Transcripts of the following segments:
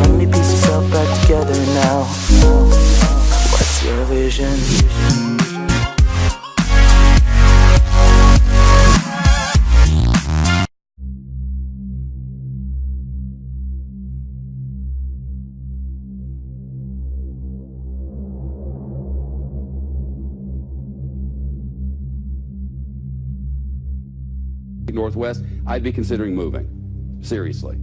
Tell me, piece yourself back together now. What's your vision? Northwest, I'd be considering moving. Seriously.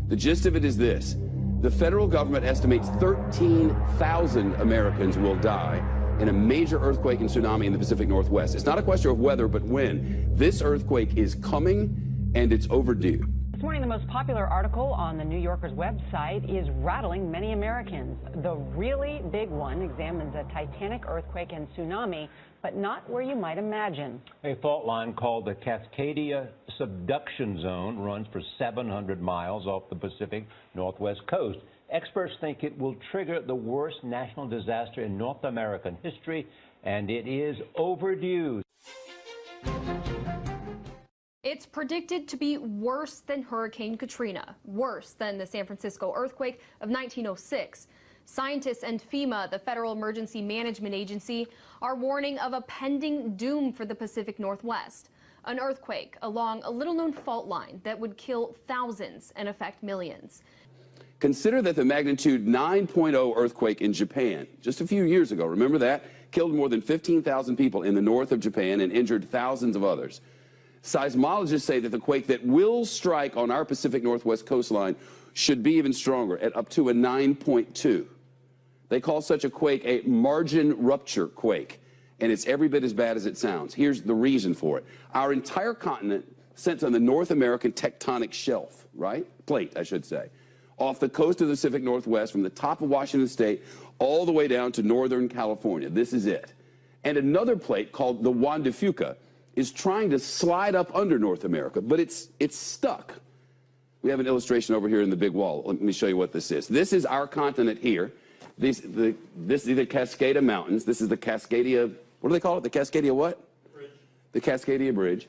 The gist of it is this. The federal government estimates 13,000 Americans will die in a major earthquake and tsunami in the Pacific Northwest. It's not a question of whether, but when. This earthquake is coming, and it's overdue. This morning, the most popular article on the New Yorker's website is rattling many Americans. The really big one examines a titanic earthquake and tsunami, but not where you might imagine. A fault line called the Cascadia Subduction Zone runs for 700 miles off the Pacific Northwest coast. Experts think it will trigger the worst national disaster in North American history, and it is overdue. It's predicted to be worse than Hurricane Katrina, worse than the San Francisco earthquake of 1906. Scientists and FEMA, the Federal Emergency Management Agency, are warning of a pending doom for the Pacific Northwest. An earthquake along a little-known fault line that would kill thousands and affect millions. Consider that the magnitude 9.0 earthquake in Japan just a few years ago, remember that, killed more than 15,000 people in the north of Japan and injured thousands of others. Seismologists say that the quake that will strike on our Pacific Northwest coastline should be even stronger, at up to a 9.2. They call such a quake a margin rupture quake, and it's every bit as bad as it sounds. Here's the reason for it. Our entire continent sits on the North American tectonic shelf, right? Plate, I should say. Off the coast of the Pacific Northwest, from the top of Washington State all the way down to northern California. This is it. And another plate called the Juan de Fuca is trying to slide up under North America, but it's stuck. We have an illustration over here in the big wall. Let me show you what this is. This is our continent here. This is the Cascada Mountains. This is the Cascadia, what do they call it? The Cascadia what? Bridge. The Cascadia Bridge.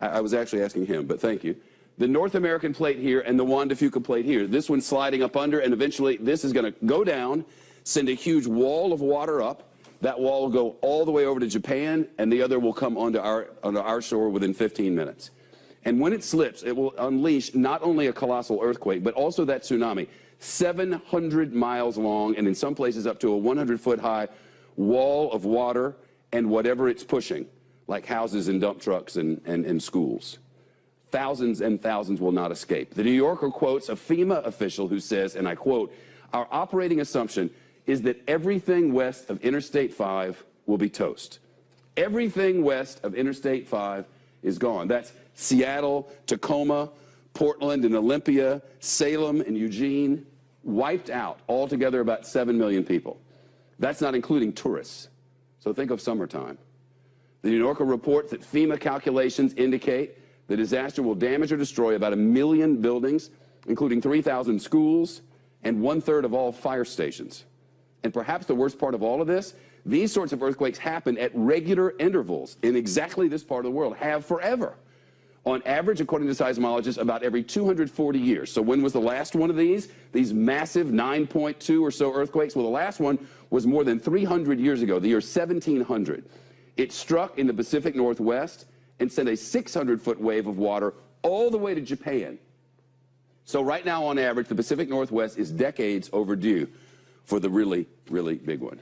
I was actually asking him, but thank you. The North American plate here and the Juan de Fuca plate here. This one's sliding up under, and eventually this is going to go down, send a huge wall of water up. That wall will go all the way over to Japan, and the other will come onto our shore within 15 minutes. And when it slips, it will unleash not only a colossal earthquake, but also that tsunami, 700 miles long, and in some places up to a 100-foot high wall of water and whatever it's pushing, like houses and dump trucks and schools. Thousands and thousands will not escape. The New Yorker quotes a FEMA official who says, and I quote, "Our operating assumption is that everything west of Interstate 5 will be toast." Everything west of Interstate 5 is gone. That's Seattle, Tacoma, Portland and Olympia, Salem and Eugene, wiped out. Altogether about 7 million people. That's not including tourists. So think of summertime. The New Yorker reports that FEMA calculations indicate the disaster will damage or destroy about 1 million buildings, including 3,000 schools and 1/3 of all fire stations. And perhaps the worst part of all of this, these sorts of earthquakes happen at regular intervals in exactly this part of the world, have forever. On average, according to seismologists, about every 240 years. So when was the last one of these massive 9.2 or so earthquakes? Well, the last one was more than 300 years ago, the year 1700. It struck in the Pacific Northwest and sent a 600-foot wave of water all the way to Japan. So right now, on average, the Pacific Northwest is decades overdue for the really, really big one.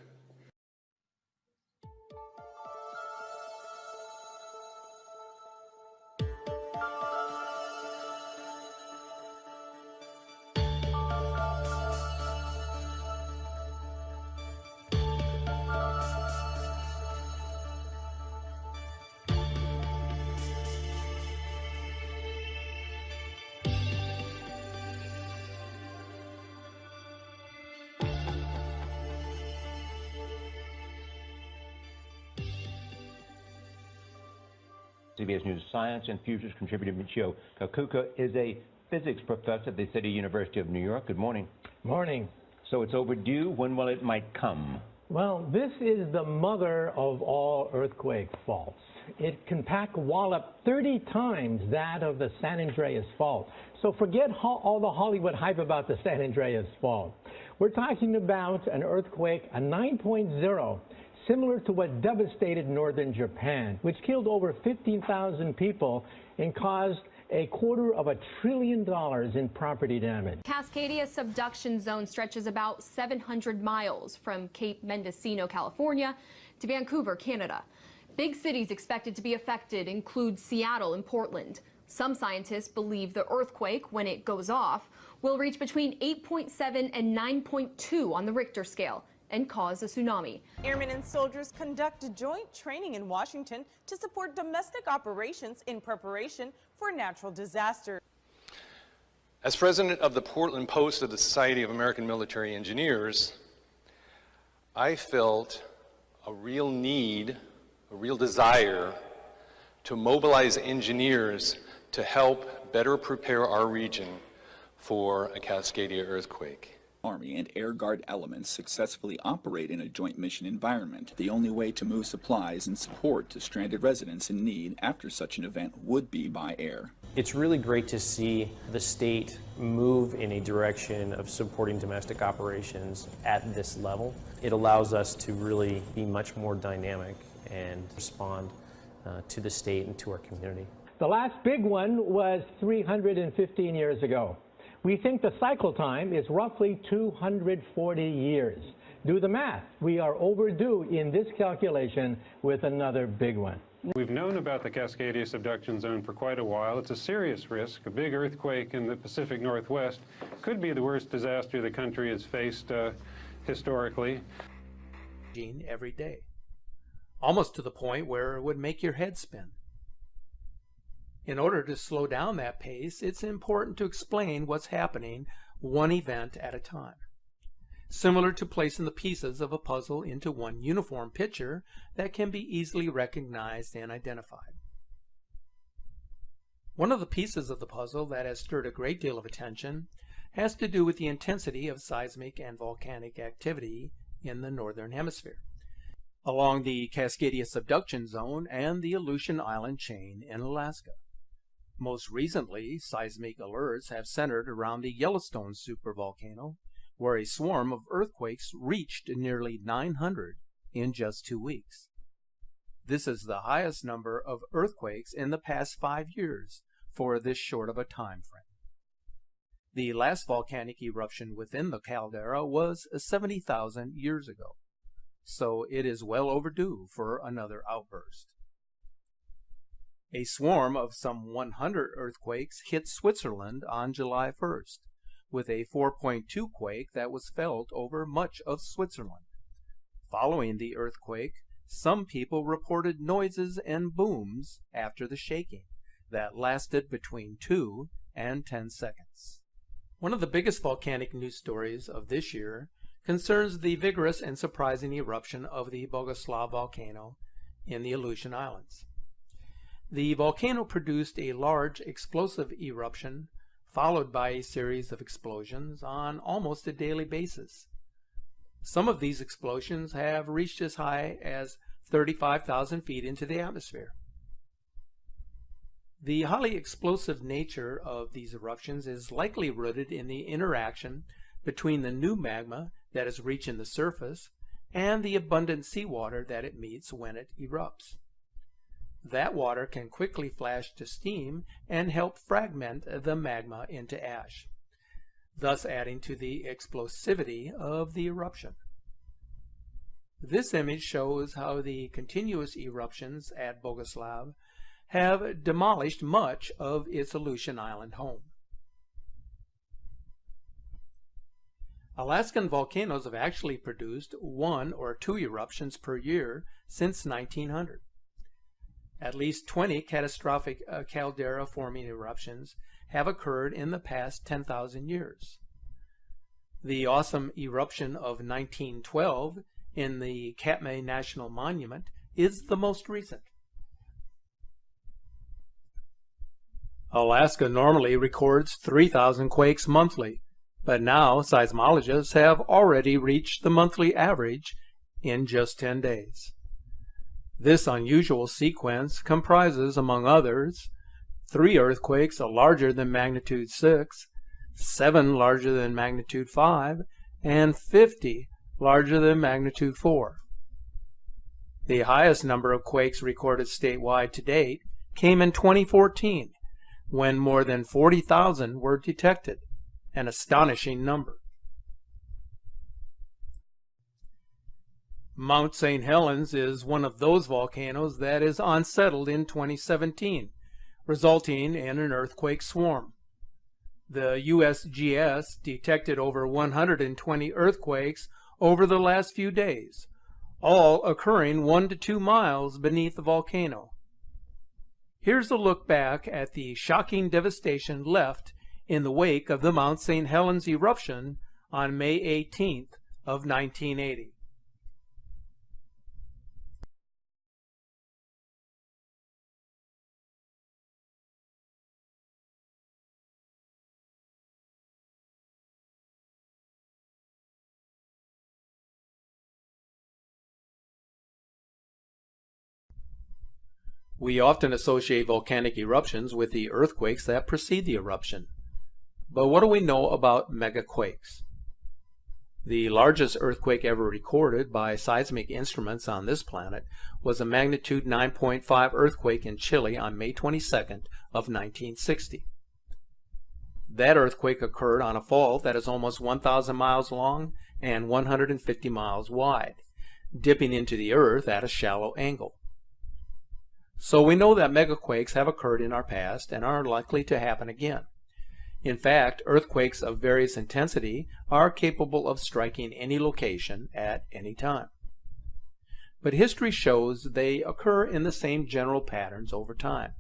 CBS News science and futures contributor Michio Kakuka is a physics professor at the City University of New York. Good morning. Morning. So it's overdue. When will it might come? Well, this is the mother of all earthquake faults. it can pack a wallop 30 times that of the San Andreas Fault. So forget all the Hollywood hype about the San Andreas Fault. We're talking about an earthquake, a 9.0, similar to what devastated northern Japan, which killed over 15,000 people and caused $250 billion in property damage. Cascadia subduction zone stretches about 700 miles from Cape Mendocino, California, to Vancouver, Canada. Big cities expected to be affected include Seattle and Portland. Some scientists believe the earthquake, when it goes off, will reach between 8.7 and 9.2 on the Richter scale and cause a tsunami. Airmen and soldiers conduct joint training in Washington to support domestic operations in preparation for natural disaster. As president of the Portland Post of the Society of American Military Engineers, I felt a real need, a real desire to mobilize engineers to help better prepare our region for a Cascadia earthquake. Army and Air Guard elements successfully operate in a joint mission environment. The only way to move supplies and support to stranded residents in need after such an event would be by air. It's really great to see the state move in a direction of supporting domestic operations at this level. It allows us to really be much more dynamic and respond to the state and to our community. The last big one was 315 years ago. We think the cycle time is roughly 240 years. Do the math. We are overdue in this calculation with another big one. We've known about the Cascadia subduction zone for quite a while. It's a serious risk. A big earthquake in the Pacific Northwest could be the worst disaster the country has faced historically. Every day, almost to the point where it would make your head spin. In order to slow down that pace, it's important to explain what's happening one event at a time. Similar to placing the pieces of a puzzle into one uniform picture that can be easily recognized and identified. One of the pieces of the puzzle that has stirred a great deal of attention has to do with the intensity of seismic and volcanic activity in the Northern Hemisphere, along the Cascadia subduction zone and the Aleutian Island chain in Alaska. Most recently, seismic alerts have centered around the Yellowstone supervolcano, where a swarm of earthquakes reached nearly 900 in just 2 weeks. This is the highest number of earthquakes in the past 5 years for this short of a time frame. The last volcanic eruption within the caldera was 70,000 years ago, so it is well overdue for another outburst. A swarm of some 100 earthquakes hit Switzerland on July 1st, with a 4.2 quake that was felt over much of Switzerland. Following the earthquake, some people reported noises and booms after the shaking that lasted between 2 and 10 seconds. One of the biggest volcanic news stories of this year concerns the vigorous and surprising eruption of the Bogoslav volcano in the Aleutian Islands. The volcano produced a large explosive eruption followed by a series of explosions on almost a daily basis. Some of these explosions have reached as high as 35,000 feet into the atmosphere. The highly explosive nature of these eruptions is likely rooted in the interaction between the new magma that is reaching the surface and the abundant seawater that it meets when it erupts. That water can quickly flash to steam and help fragment the magma into ash, thus adding to the explosivity of the eruption. This image shows how the continuous eruptions at Bogoslav have demolished much of its Aleutian Island home. Alaskan volcanoes have actually produced 1 or 2 eruptions per year since 1900. At least 20 catastrophic caldera-forming eruptions have occurred in the past 10,000 years. The awesome eruption of 1912 in the Katmai National Monument is the most recent. Alaska normally records 3,000 quakes monthly, but now seismologists have already reached the monthly average in just 10 days. This unusual sequence comprises, among others, 3 earthquakes larger than magnitude 6, 7 larger than magnitude 5, and 50 larger than magnitude 4. The highest number of quakes recorded statewide to date came in 2014, when more than 40,000 were detected, an astonishing number. Mount St. Helens is one of those volcanoes that is unsettled in 2017, resulting in an earthquake swarm. The USGS detected over 120 earthquakes over the last few days, all occurring 1 to 2 miles beneath the volcano. Here's a look back at the shocking devastation left in the wake of the Mount St. Helens eruption on May 18th of 1980. We often associate volcanic eruptions with the earthquakes that precede the eruption. But what do we know about megaquakes? The largest earthquake ever recorded by seismic instruments on this planet was a magnitude 9.5 earthquake in Chile on May 22nd of 1960. That earthquake occurred on a fault that is almost 1,000 miles long and 150 miles wide, dipping into the earth at a shallow angle. So we know that megaquakes have occurred in our past and are likely to happen again. In fact, earthquakes of various intensity are capable of striking any location at any time. But history shows they occur in the same general patterns over time,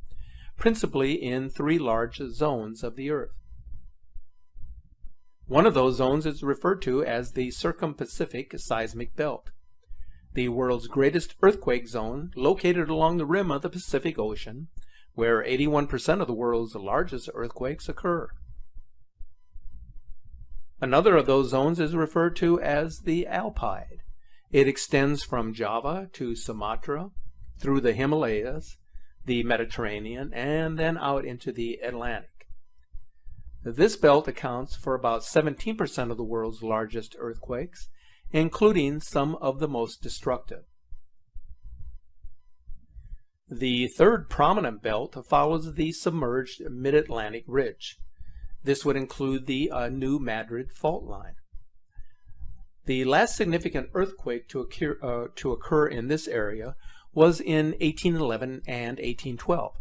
principally in 3 large zones of the Earth. One of those zones is referred to as the Circum-Pacific Seismic Belt, the world's greatest earthquake zone located along the rim of the Pacific Ocean, where 81% of the world's largest earthquakes occur. Another of those zones is referred to as the Alpide. It extends from Java to Sumatra, through the Himalayas, the Mediterranean, and then out into the Atlantic. This belt accounts for about 17% of the world's largest earthquakes, including some of the most destructive. The third prominent belt follows the submerged Mid-Atlantic Ridge. This would include the New Madrid fault line. The last significant earthquake to occur in this area was in 1811 and 1812,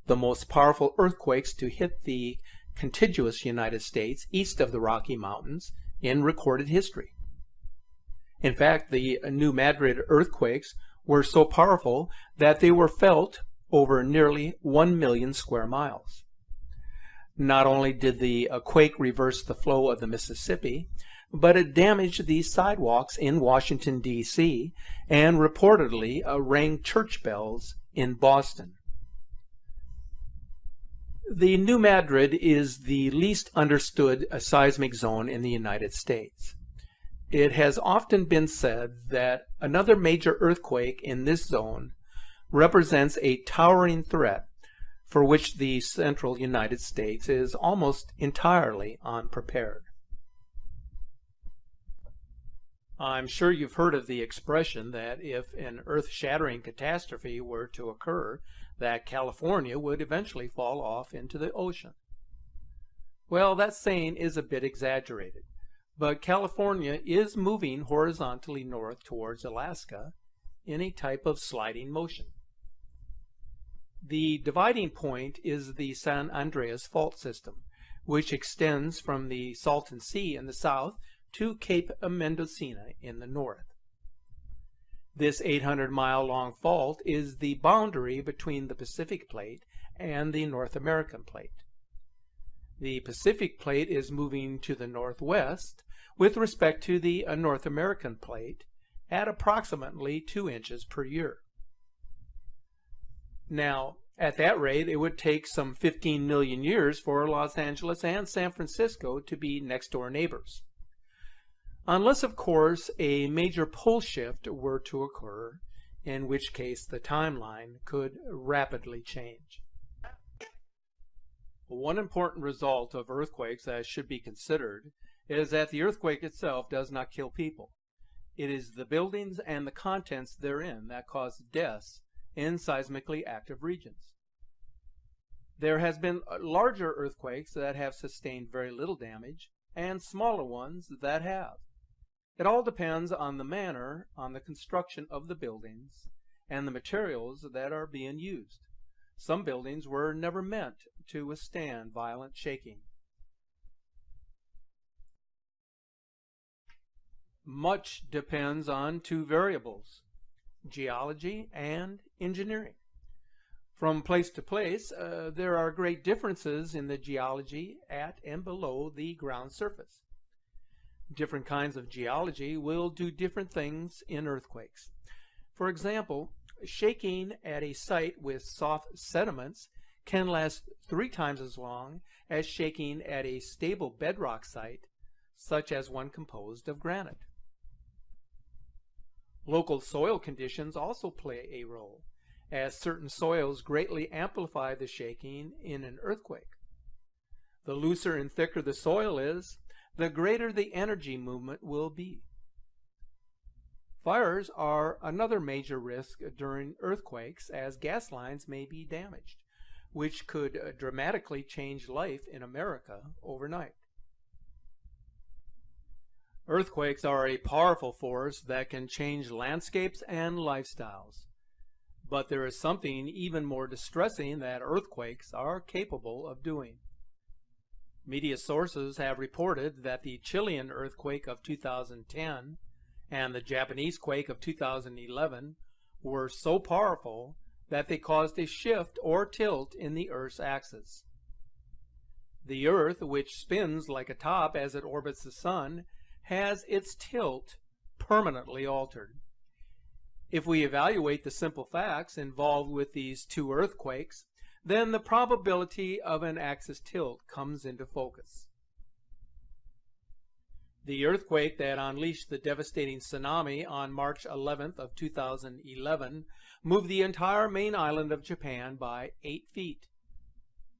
the most powerful earthquakes to hit the contiguous United States east of the Rocky Mountains in recorded history. In fact, the New Madrid earthquakes were so powerful that they were felt over nearly 1 million square miles. Not only did the quake reverse the flow of the Mississippi, but it damaged the sidewalks in Washington, D.C., and reportedly rang church bells in Boston. The New Madrid is the least understood seismic zone in the United States. It has often been said that another major earthquake in this zone represents a towering threat for which the central United States is almost entirely unprepared. I'm sure you've heard of the expression that if an earth-shattering catastrophe were to occur, that California would eventually fall off into the ocean. Well, that saying is a bit exaggerated. But California is moving horizontally north towards Alaska in a type of sliding motion. The dividing point is the San Andreas Fault System, which extends from the Salton Sea in the south to Cape Mendocino in the north. This 800-mile-long fault is the boundary between the Pacific Plate and the North American Plate. The Pacific Plate is moving to the northwest with respect to the North American Plate at approximately 2 inches per year. Now, at that rate, it would take some 15 million years for Los Angeles and San Francisco to be next-door neighbors. Unless, of course, a major pole shift were to occur in which case the timeline could rapidly change. One important result of earthquakes that should be considered is that the earthquake itself does not kill people. It is the buildings and the contents therein that cause deaths in seismically active regions. There has been larger earthquakes that have sustained very little damage and smaller ones that have. It all depends on the manner, on the construction of the buildings, and the materials that are being used. Some buildings were never meant to withstand violent shaking. Much depends on two variables, geology and engineering. From place to place, there are great differences in the geology at and below the ground surface. Different kinds of geology will do different things in earthquakes. For example, shaking at a site with soft sediments can last 3 times as long as shaking at a stable bedrock site, such as one composed of granite. Local soil conditions also play a role, as certain soils greatly amplify the shaking in an earthquake. The looser and thicker the soil is, the greater the energy movement will be. Fires are another major risk during earthquakes, as gas lines may be damaged, which could dramatically change life in America overnight. Earthquakes are a powerful force that can change landscapes and lifestyles. But there is something even more distressing that earthquakes are capable of doing. Media sources have reported that the Chilean earthquake of 2010 and the Japanese quake of 2011 were so powerful that they caused a shift or tilt in the Earth's axis. The Earth, which spins like a top as it orbits the Sun, has its tilt permanently altered. If we evaluate the simple facts involved with these two earthquakes, then the probability of an axis tilt comes into focus. The earthquake that unleashed the devastating tsunami on March 11th of 2011 moved the entire main island of Japan by 8 feet.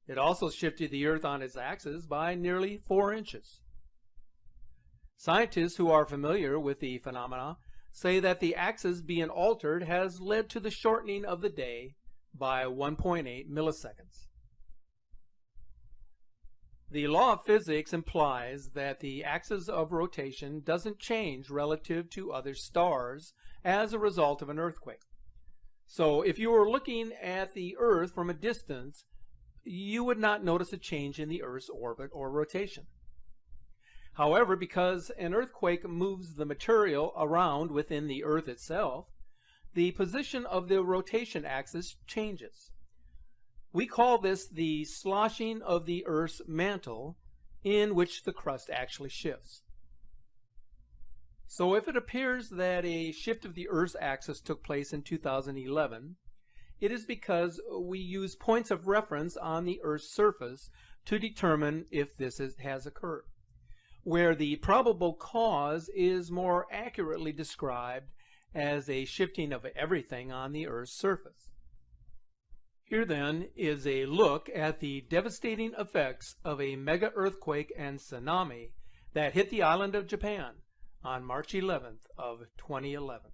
It also shifted the Earth on its axis by nearly 4 inches. Scientists who are familiar with the phenomena say that the axis being altered has led to the shortening of the day by 1.8 milliseconds. The law of physics implies that the axis of rotation doesn't change relative to other stars as a result of an earthquake. So if you were looking at the Earth from a distance, you would not notice a change in the Earth's orbit or rotation. However, because an earthquake moves the material around within the Earth itself, the position of the rotation axis changes. We call this the sloshing of the Earth's mantle, in which the crust actually shifts. So if it appears that a shift of the Earth's axis took place in 2011, it is because we use points of reference on the Earth's surface to determine if this has occurred, where the probable cause is more accurately described as a shifting of everything on the Earth's surface. Here then is a look at the devastating effects of a mega earthquake and tsunami that hit the island of Japan on March 11th of 2011.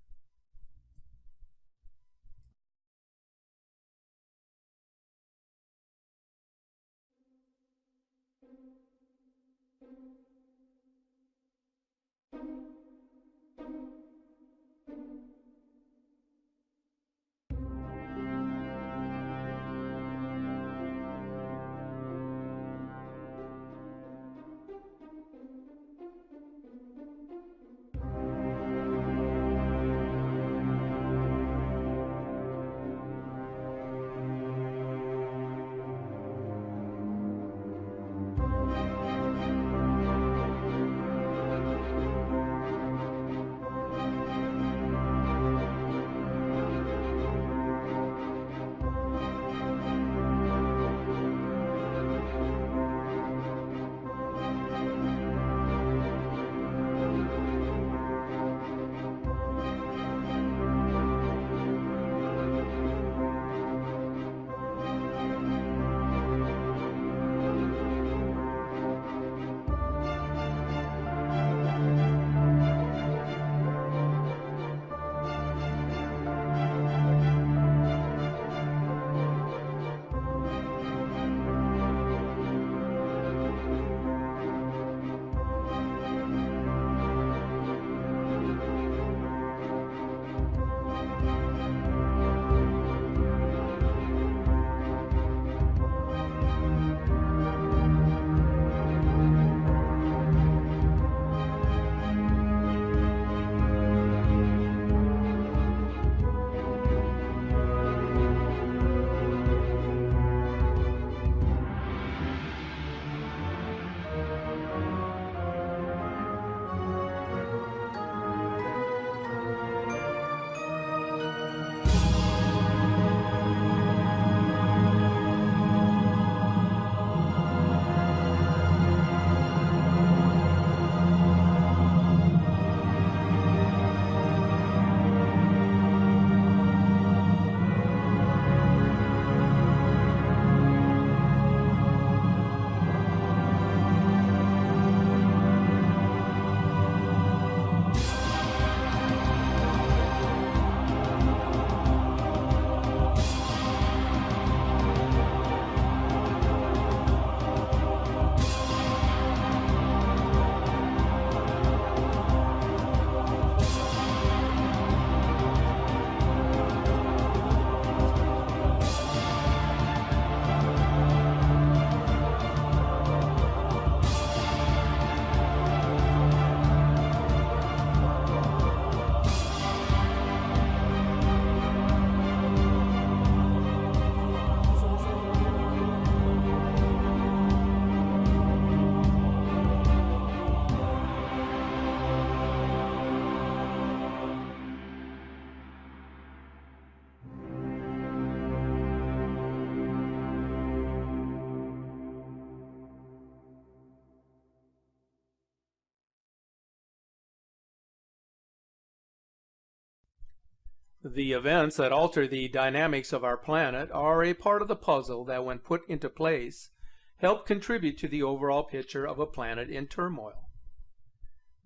The events that alter the dynamics of our planet are a part of the puzzle that, when put into place, help contribute to the overall picture of a planet in turmoil.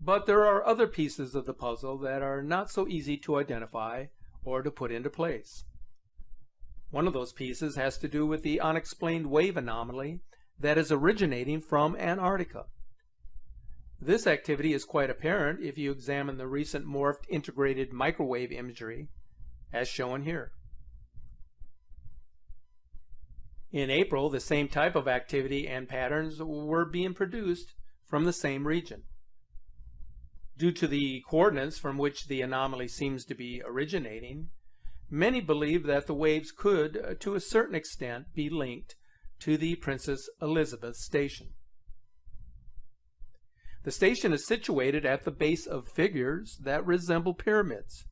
But there are other pieces of the puzzle that are not so easy to identify or to put into place. One of those pieces has to do with the unexplained wave anomaly that is originating from Antarctica. This activity is quite apparent if you examine the recent morphed integrated microwave imagery, as shown here. In April, the same type of activity and patterns were being produced from the same region. Due to the coordinates from which the anomaly seems to be originating, many believe that the waves could, to a certain extent, be linked to the Princess Elizabeth Station. The station is situated at the base of figures that resemble pyramids.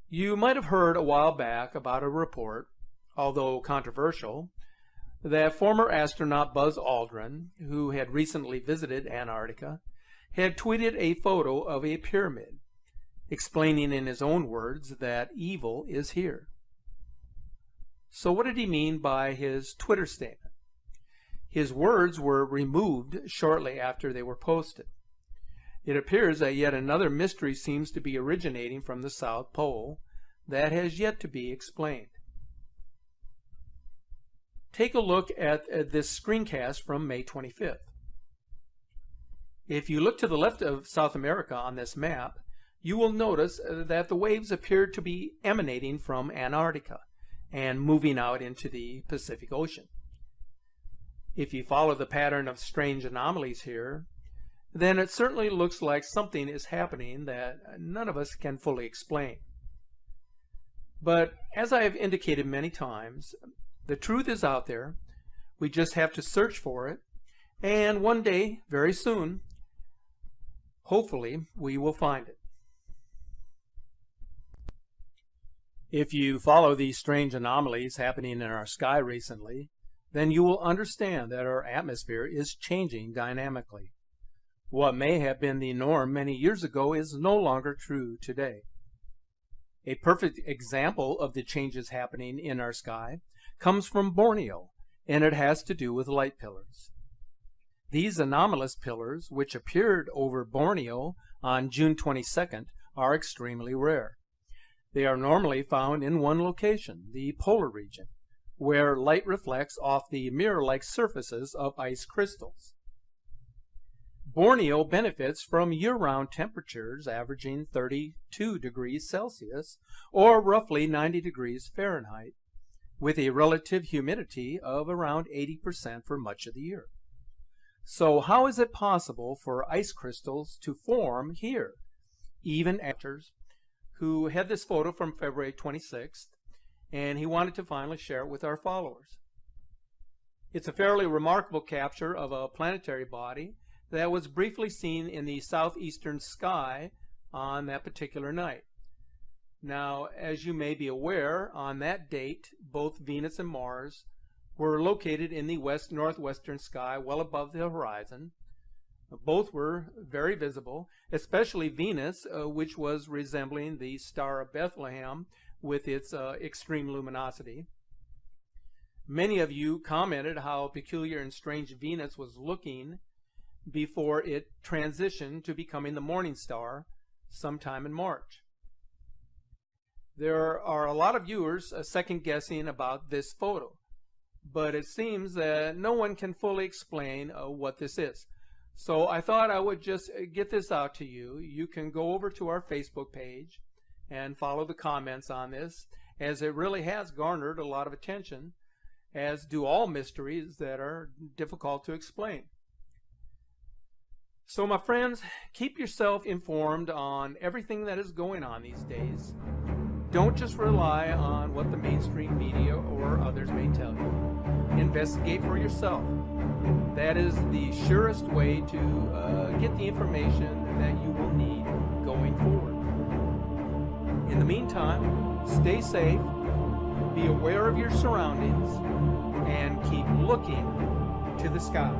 You might have heard a while back about a report, although controversial, that former astronaut Buzz Aldrin, who had recently visited Antarctica, had tweeted a photo of a pyramid, explaining in his own words that evil is here. So what did he mean by his Twitter statement? His words were removed shortly after they were posted. It appears that yet another mystery seems to be originating from the South Pole that has yet to be explained. Take a look at this screencast from May 25th. If you look to the left of South America on this map, you will notice that the waves appear to be emanating from Antarctica and moving out into the Pacific Ocean. If you follow the pattern of strange anomalies here, then it certainly looks like something is happening that none of us can fully explain. But as I have indicated many times, the truth is out there. We just have to search for it, and one day, very soon, hopefully, we will find it. If you follow these strange anomalies happening in our sky recently, then you will understand that our atmosphere is changing dynamically. What may have been the norm many years ago is no longer true today. A perfect example of the changes happening in our sky comes from Borneo, and it has to do with light pillars. These anomalous pillars, which appeared over Borneo on June 22nd, are extremely rare. They are normally found in one location, the polar region, where light reflects off the mirror-like surfaces of ice crystals. Borneo benefits from year-round temperatures averaging 32 degrees Celsius, or roughly 90 degrees Fahrenheit, with a relative humidity of around 80% for much of the year. So how is it possible for ice crystals to form here? Even actors who had this photo from February 26th, and he wanted to finally share it with our followers. It's a fairly remarkable capture of a planetary body that was briefly seen in the southeastern sky on that particular night. Now, as you may be aware, on that date, both Venus and Mars were located in the west-northwestern sky well above the horizon. Both were very visible, especially Venus, which was resembling the Star of Bethlehem with its extreme luminosity. Many of you commented how peculiar and strange Venus was looking before it transitioned to becoming the morning star sometime in March. There are a lot of viewers second-guessing about this photo, but it seems that no one can fully explain what this is. So I thought I would just get this out to you. You can go over to our Facebook page and follow the comments on this, as it really has garnered a lot of attention, as do all mysteries that are difficult to explain. So my friends, keep yourself informed on everything that is going on these days. Don't just rely on what the mainstream media or others may tell you. Investigate for yourself. That is the surest way to get the information that you will need going forward. In the meantime, stay safe, be aware of your surroundings, and keep looking to the sky.